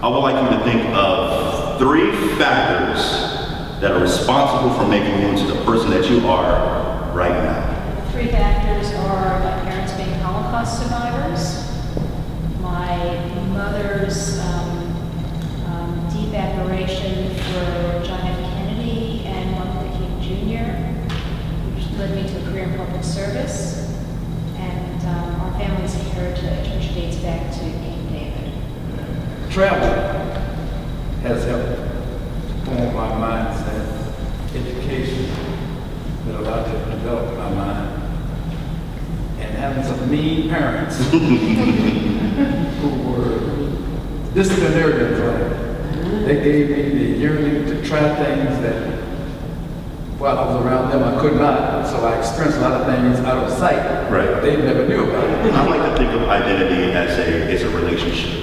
I would like you to think of 3 factors that are responsible for making you into the person that you are right now. 3 factors are my parents being Holocaust survivors, my mother's deep admiration for John F. Kennedy and Martin Luther King Jr., which led me to a career in public service, and our family's heritage, which dates back to King David. Travel has helped form my mindset, education that allowed to develop my mind, and having some mean parents who were disciplinarians, right? They gave me the yearning to try things that while I was around them I could not, so I experienced a lot of things out of sight. Right. They never knew about it. I like to think of identity as a relationship.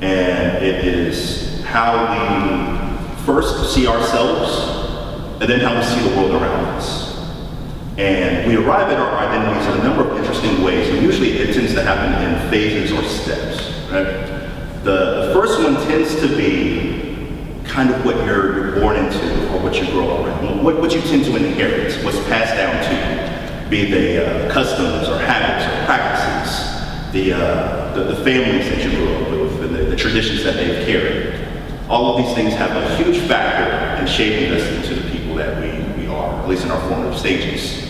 And it is how we first see ourselves and then how we see the world around us. And we arrive at our identities in a number of interesting ways, and usually it tends to happen in phases or steps, right? The first one tends to be kind of what you're born into or what you grow up around, what you tend to inherit, what's passed down to you, be they customs or habits or practices, the families that you grew up with, and the traditions that they've carried. All of these things have a huge factor in shaping us into the people that we are, at least in our formative stages.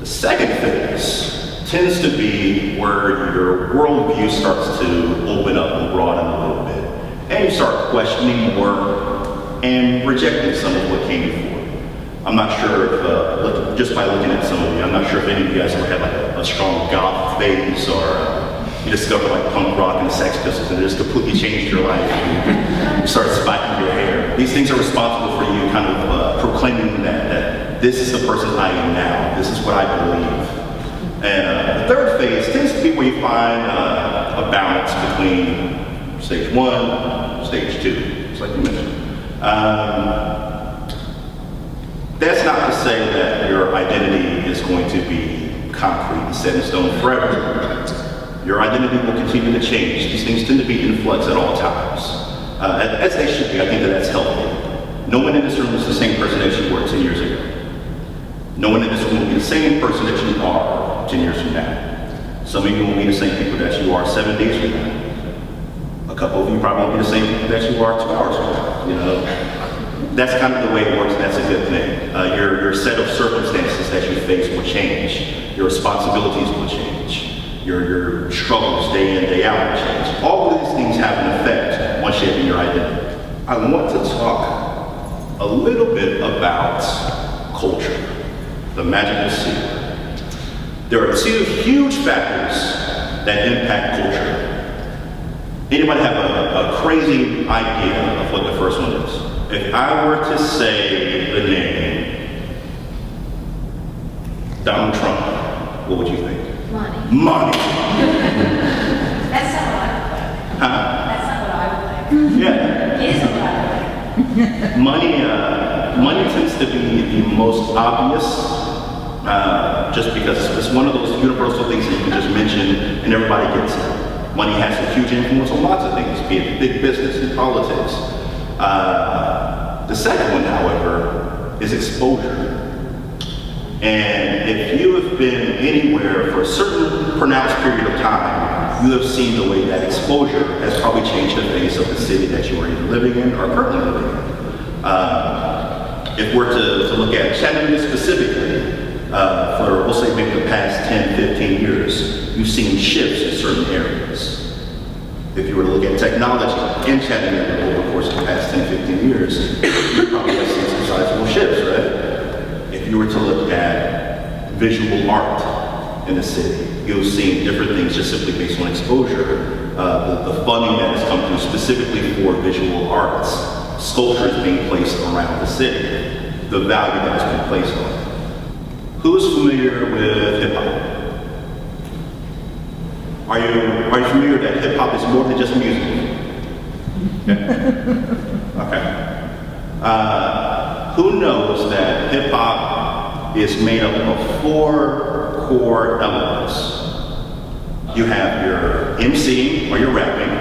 The second phase tends to be where your worldview starts to open up and broaden a little bit, and you start questioning more and rejecting some of what came before. I'm not sure if, just by looking at some of you, I'm not sure if any of you guys ever had like a strong goth phase, or you discovered like punk rock and the Sex Pistols and it just completely changed your life. You start spiking your hair. These things are responsible for you kind of proclaiming that this is the person I am now, this is what I believe. And the third phase tends to be where you find a balance between stage 1, stage 2, just like you mentioned. That's not to say that your identity is going to be concrete and set in stone forever. Your identity will continue to change. These things tend to be in flux at all times, as they should be. I think that's healthy. No one in this room is the same person that you were 10 years ago. No one in this room will be the same person that you are 10 years from now. Some of you won't be the same people that you are 7 days from now. A couple of you probably won't be the same people that you are 2 hours from now. You know, that's kind of the way it works, and that's a good thing. Your set of circumstances that you face will change. Your responsibilities will change. Your struggles day in, day out will change. All of these things have an effect on shaping your identity. I want to talk a little bit about culture, the magical secret. There are 2 huge factors that impact culture. Anybody have a crazy idea of what the first one is? If I were to say the name Donald Trump, what would you think? Money. Money. That's not what I would think. Huh? That's not what I would think. Yeah. It isn't what I would think. Money tends to be the most obvious, just because it's one of those universal things that you can just mention and everybody gets it. Money has a huge influence on lots of things, be it big business and politics. The second one, however, is exposure. And if you have been anywhere for a certain pronounced period of time, you have seen the way that exposure has probably changed the face of the city that you are either living in or currently living in. If we're to look at Chattanooga specifically, for we'll say maybe the past 10, 15 years, you've seen shifts in certain areas. If you were to look at technology in Chattanooga over the course of the past 10, 15 years, you probably have seen some sizable shifts, right? If you were to look at visual art in the city, you'll see different things just simply based on exposure. The funding that has come through specifically for visual arts, sculptures being placed around the city, the value that has been placed on it. Who's familiar with hip hop? Are you familiar that hip hop is more than just music? Yeah. Okay. Who knows that hip hop is made up of 4 core elements? You have your MC or your rapping.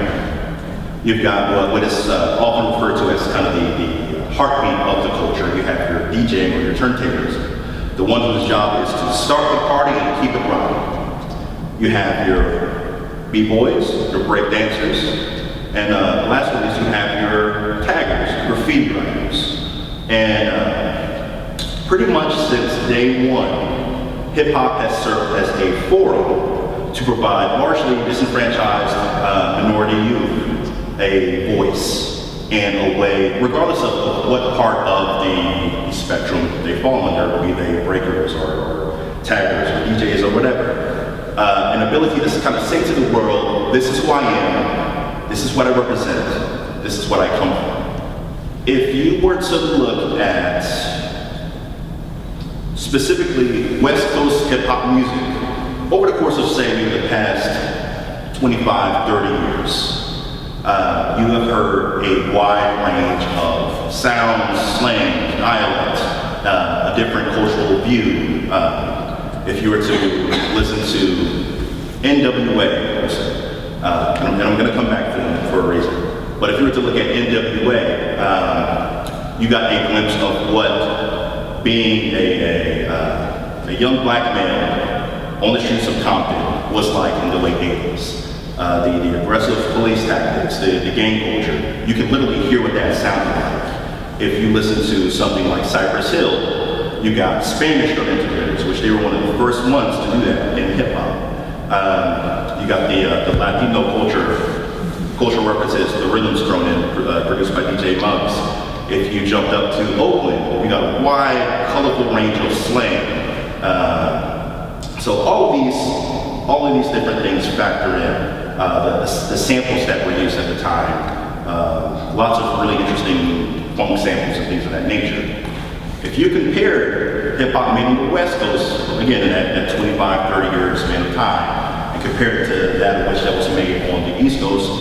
You've got what is often referred to as kind of the heartbeat of the culture. You have your DJing or your turntablers, the one whose job is to start the party and keep it running. You have your b-boys, your break dancers, and last but not least, you have your taggers, graffiti writers. And pretty much since day one, hip hop has served as a forum to provide largely disenfranchised minority youth a voice and a way, regardless of what part of the spectrum they fall under, be they breakers or taggers or DJs or whatever, an ability to kind of say to the world, this is who I am, this is what I represent, this is what I come from. If you were to look at specifically West Coast hip hop music over the course of, say, maybe the past 25, 30 years, you have heard a wide range of sounds, slang, dialect, a different cultural view. If you were to listen to NWA, and I'm going to come back to them for a reason, but if you were to look at NWA, you got a glimpse of what being a young black man on the streets of Compton was like in the late 80s. The aggressive police tactics, the gang culture, you can literally hear what that sounded like. If you listen to something like Cypress Hill, you got Spanish drum integrators, which they were one of the first ones to do that in hip hop. You got the Latino cultural references, the rhythms thrown in, produced by DJ Muggs. If you jumped up to Oakland, you got a wide, colorful range of slang. So all of these different things factor in. The samples that were used at the time, lots of really interesting funk samples and things of that nature. If you compare hip hop made on the West Coast, again in that 25, 30 years span of time, and compare it to that which that was made on the East Coast,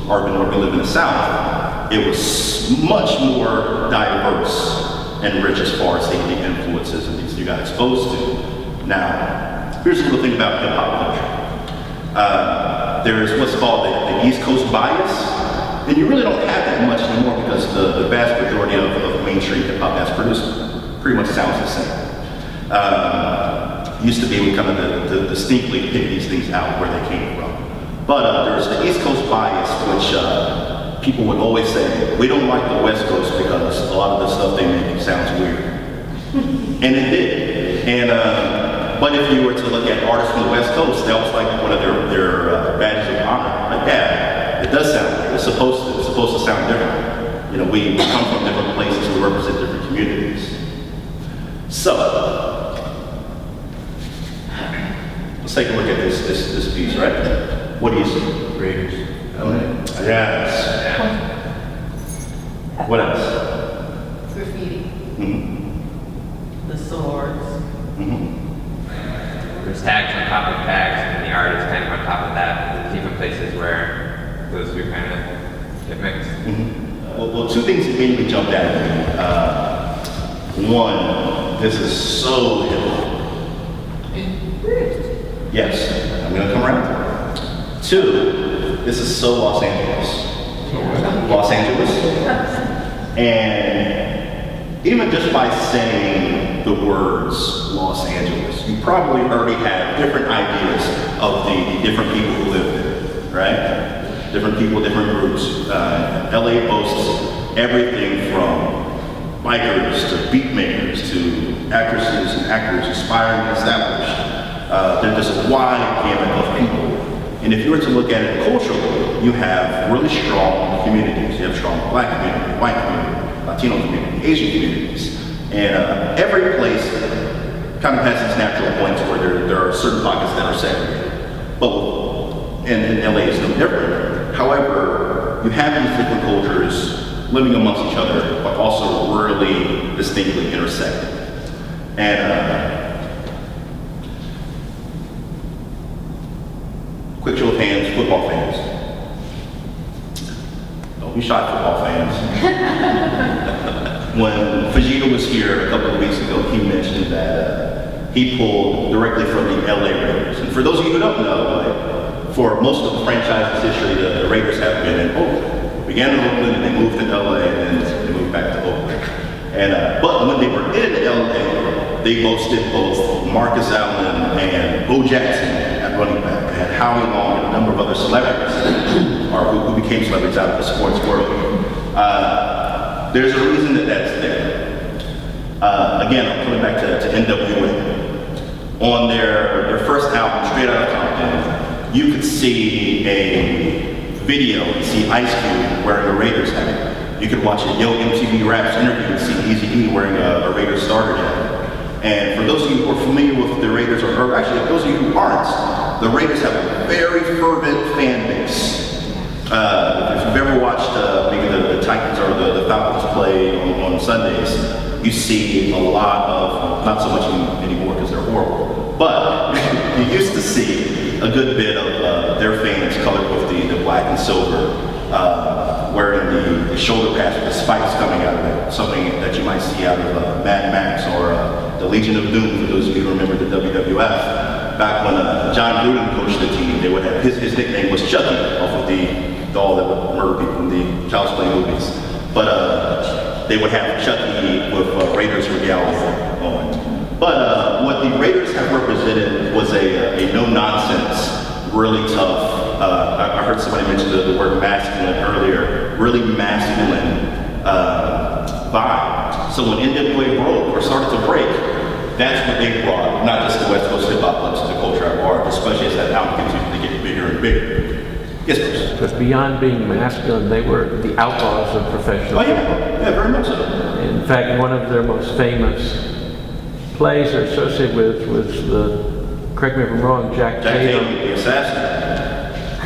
or where we live in the South, it was much more diverse and rich as far as the influences and things you got exposed to. Now, here's a little thing about hip hop culture. There's what's called the East Coast bias, and you really don't have that much anymore because the vast majority of mainstream hip hop that's produced pretty much sounds the same. Used to be able to kind of distinctly pick these things out where they came from. But there's the East Coast bias, which people would always say, we don't like the West Coast because a lot of the stuff they make sounds weird. And it did. And but if you were to look at artists from the West Coast, that was like one of their badges of honor. Like, yeah, it does sound weird. It's supposed to sound different. You know, we come from different places, we represent different communities. So, let's take a look at this piece, right? What do you see? Raiders. Yes. What else? Graffiti. Mm-hmm. The swords. Mm-hmm. There's tags on top of tags, and the art is kind of on top of that. There's different places where those two kind of get mixed. Mm-hmm. Well, two things immediately jumped at me. One, this is so hip. Yes, I'm going to come around to it. Two, this is so Los Angeles. Los Angeles. And even just by saying the words Los Angeles, you probably already have different ideas of the different people who live there, right? Different people, different groups. LA boasts everything from bikers to beat makers to actresses and actors, aspiring and established. There's a wide gamut of people. And if you were to look at it culturally, you have really strong communities. You have strong black community, white community, Latino community, Asian communities. And every place kind of has its natural points where there are certain pockets that are segregated. But, and LA is no different. However, you have these different cultures living amongst each other, but also really distinctly intersecting. And quick show of hands, football fans. Oh, we shot football fans. When Fajita was here a couple of weeks ago, he mentioned that he pulled directly from the LA Raiders. And for those of you who don't know, like, for most of the franchise's history, the Raiders have been in Oakland. We began in Oakland and they moved to LA and then they moved back to Oakland. And but when they were in LA, they boasted both Marcus Allen and Bo Jackson at running back. They had Howie Long and a number of other celebrities who became celebrities out of the sports world. There's a reason that that's there. Again, I'm coming back to NWA. On their first album, Straight Outta Compton, you could see a video, you see Ice Cube wearing a Raiders hat. You could watch a Yo MTV Raps interview and see Eazy-E wearing a Raiders starter hat. And for those of you who are familiar with the Raiders, or actually those of you who aren't, the Raiders have a very fervent fan base. If you've ever watched maybe the Titans or the Falcons play on Sundays, you see a lot of, not so much anymore because they're horrible, but you used to see a good bit of their fans colored with the black and silver, wearing the shoulder pads with the spikes coming out of it, something that you might see out of Mad Max or the Legion of Doom, for those of you who remember the WWF. Back when John Gruden coached the team, they would have, his nickname was Chucky, off of the doll that would murder people in the Child's Play movies. But they would have Chucky with Raiders regalia on. But what the Raiders have represented was a no-nonsense, really tough, I heard somebody mention the word masculine earlier, really masculine vibe. So when NWA broke or started to break, that's what they brought, not just the West Coast hip-hop, but to the culture at large, especially as that album continued to get bigger and bigger. Yes, please. Because beyond being masculine, they were the outlaws of professional. Oh yeah, very much so. In fact, one of their most famous plays are associated with was the, correct me if I'm wrong, Jack Tatum, the assassin.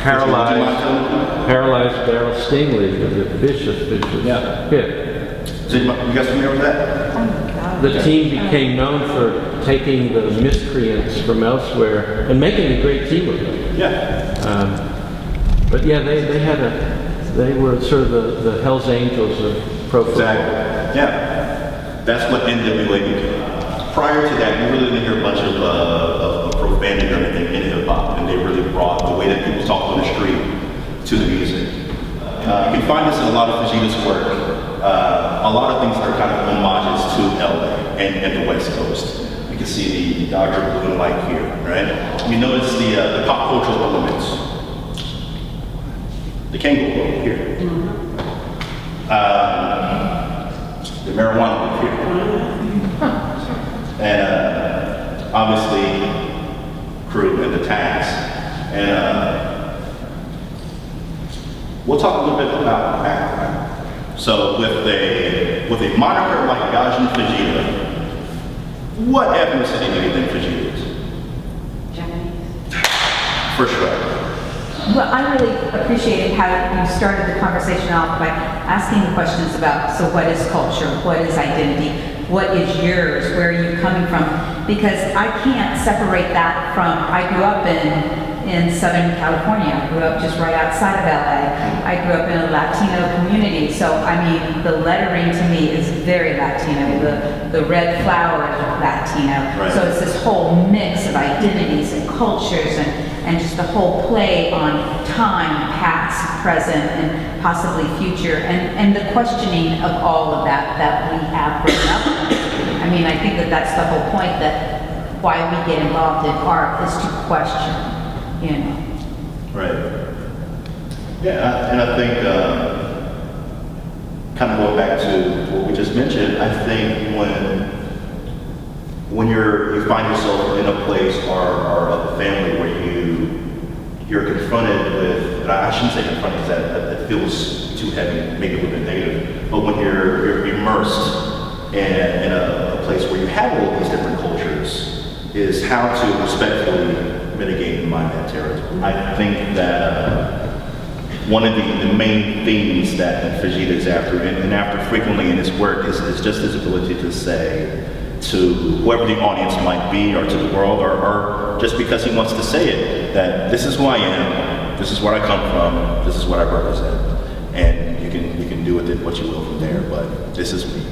paralyzed Darryl Stingley with a vicious hit. So you guys familiar with that? Oh my God. The team became known for taking the miscreants from elsewhere and making a great team of them. Yeah. But yeah, they were sort of the Hells Angels of pro football. Exactly. Yeah. That's what NWA became. Prior to that, you really didn't hear a bunch of profanity or anything in hip hop, and they really brought the way that people talk on the street to the music. You can find this in a lot of Fajita's work. A lot of things that are kind of homages to LA and the West Coast. You can see the Dodger blue and white here, right? You notice the pop cultural elements. The Kango logo here. The marijuana logo here. And obviously, crew and the tags. And we'll talk a little bit about background. So with a moniker like Gajin Fajita, what ethnicity do you think Fajita is? Japanese. For sure. Well, I really appreciated how you started the conversation off by asking the questions about, so what is culture? What is identity? What is yours? Where are you coming from? Because I can't separate that from, I grew up in Southern California. I grew up just right outside of LA. I grew up in a Latino community. So, I mean, the lettering to me is very Latino. The red flower is Latino. Right. So it's this whole mix of identities and cultures and just the whole play on time, past, present, and possibly future, and the questioning of all of that we have grown up with. I mean, I think that's the whole point, that why we get involved in art is to question, you know. Right. Yeah, and I think, kind of going back to what we just mentioned, I think when you find yourself in a place or of a family where you're confronted with, and I shouldn't say confronted because that feels too heavy, maybe a little bit negative, but when you're immersed in a place where you have all these different cultures, is how to respectfully mitigate and mind that territory. I think that one of the main themes that Fajita is after, and after frequently in his work, is just his ability to say to whoever the audience might be, or to the world, or just because he wants to say it, that this is who I am, this is where I come from, this is what I represent, and you can do with it what you will from there, but this is me.